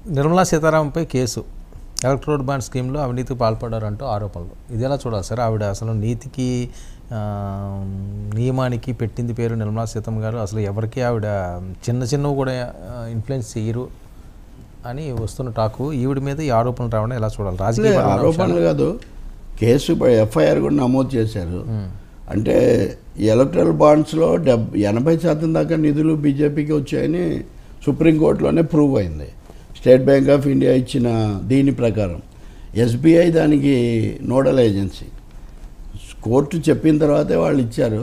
Nirmala సీతారామన్పై case, electrode bond స్కీమ్లో అవినీతికి పాల్పడారంటూ ఆరోపణలు. ఇది ఎలా చూడాలి సార్? ఆవిడ అసలు నీతికి నియమానికి పెట్టింది పేరు నిర్మలా సీతమ్మ గారు. అసలు ఎవరికి ఆవిడ చిన్నవి కూడా ఇన్ఫ్లుయెన్స్ చేయరు అని వస్తున్న టాకు. ఈవిడ మీద ఈ ఆరోపణలు రావడం ఎలా చూడాలి? రాజకీయ ఆరోపణలు కాదు, కేసు ఎఫ్ఐఆర్ కూడా నమోదు చేశారు. అంటే ఎలక్ట్రల్ బాండ్స్లో 80% దాకా నిధులు బీజేపీకి వచ్చాయని సుప్రీంకోర్టులోనే ప్రూవ్ అయింది. స్టేట్ బ్యాంక్ ఆఫ్ ఇండియా ఇచ్చిన దీని ప్రకారం ఎస్బీఐ దానికి నోడల్ ఏజెన్సీ. కోర్టు చెప్పిన తర్వాతే వాళ్ళు ఇచ్చారు.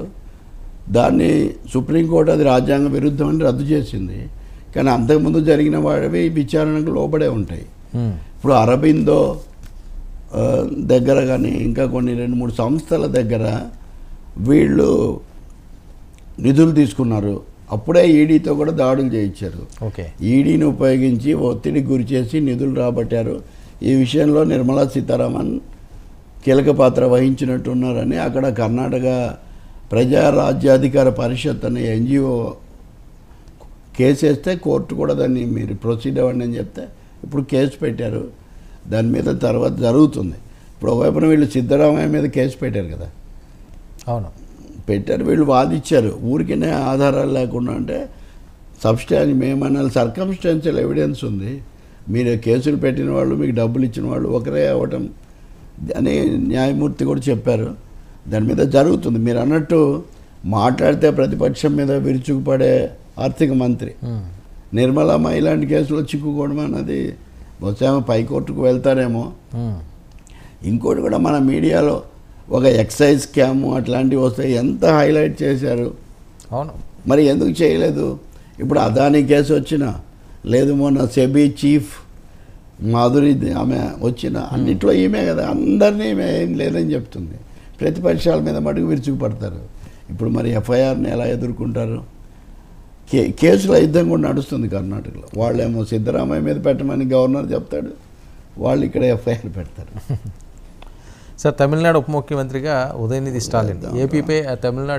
దాన్ని సుప్రీంకోర్టు అది రాజ్యాంగ విరుద్ధమని రద్దు చేసింది. కానీ అంతకుముందు జరిగిన వాడివి విచారణకు లోబడే ఉంటాయి. ఇప్పుడు అరబిందో దగ్గర కానీ ఇంకా కొన్ని 2-3 సంస్థల దగ్గర వీళ్ళు నిధులు తీసుకున్నారు. అప్పుడే ఈడీతో కూడా దాడులు చేయించారు. ఈడీని ఉపయోగించి ఒత్తిడికి గురి చేసి నిధులు రాబట్టారు. ఈ విషయంలో నిర్మలా సీతారామన్ కీలక పాత్ర వహించినట్టున్నారని అక్కడ కర్ణాటక ప్రజా రాజ్యాధికార పరిషత్ అనే ఎన్జిఓ కేసు వేస్తే కోర్టు కూడా దాన్ని మీరు ప్రొసీడ్ అవ్వండి అని చెప్తే ఇప్పుడు కేసు పెట్టారు. దాని మీద తర్వాత జరుగుతుంది. ఇప్పుడు ఒకవైపున వీళ్ళు సిద్ధరామయ్య మీద కేసు పెట్టారు కదా. అవును, పెట్టారు. వీళ్ళు వాదిచ్చారు ఊరికనే ఆధారాలు లేకుండా. అంటే మేమన్నా సర్కమ్స్టాన్షియల్ ఎవిడెన్స్ ఉంది. మీరు కేసులు పెట్టిన వాళ్ళు, మీకు డబ్బులు ఇచ్చిన వాళ్ళు ఒకరే అవ్వటం అని న్యాయమూర్తి కూడా చెప్పారు. దాని మీద జరుగుతుంది. మీరు అన్నట్టు మాట్లాడితే ప్రతిపక్షం మీద విరుచుకుపడే ఆర్థిక మంత్రి నిర్మలమ్మ ఇలాంటి కేసులో చిక్కుకోవడం అన్నది బహుశా పైకోర్టుకు వెళ్తారేమో. ఇంకోటి కూడా మన మీడియాలో ఒక ఎక్సైజ్ స్కామ్ అట్లాంటివి వస్తే ఎంత హైలైట్ చేశారు. అవును, మరి ఎందుకు చేయలేదు? ఇప్పుడు అదానీ కేసు వచ్చినా, లేదు మొన్న సెబీ చీఫ్ మాధురి ఆమె వచ్చిన అన్నిట్లో ఈమె కదా, అందరినీ ఈమె ఏం లేదని చెప్తుంది. ప్రతిపక్షాల మీద మటుకు విరుచుకుపడతారు. ఇప్పుడు మరి ఎఫ్ఐఆర్ని ఎలా ఎదుర్కొంటారు? కేసుల యుద్ధం కూడా నడుస్తుంది కర్ణాటకలో. వాళ్ళేమో సిద్ధరామయ్య మీద పెట్టమని గవర్నర్ చెప్తాడు, వాళ్ళు ఇక్కడ ఎఫ్ఐఆర్ పెడతారు. సార్, తమిళనాడు ఉప ముఖ్యమంత్రిగా ఉదయనిధి స్టాలిన్, ఏపీపై తమిళనాడు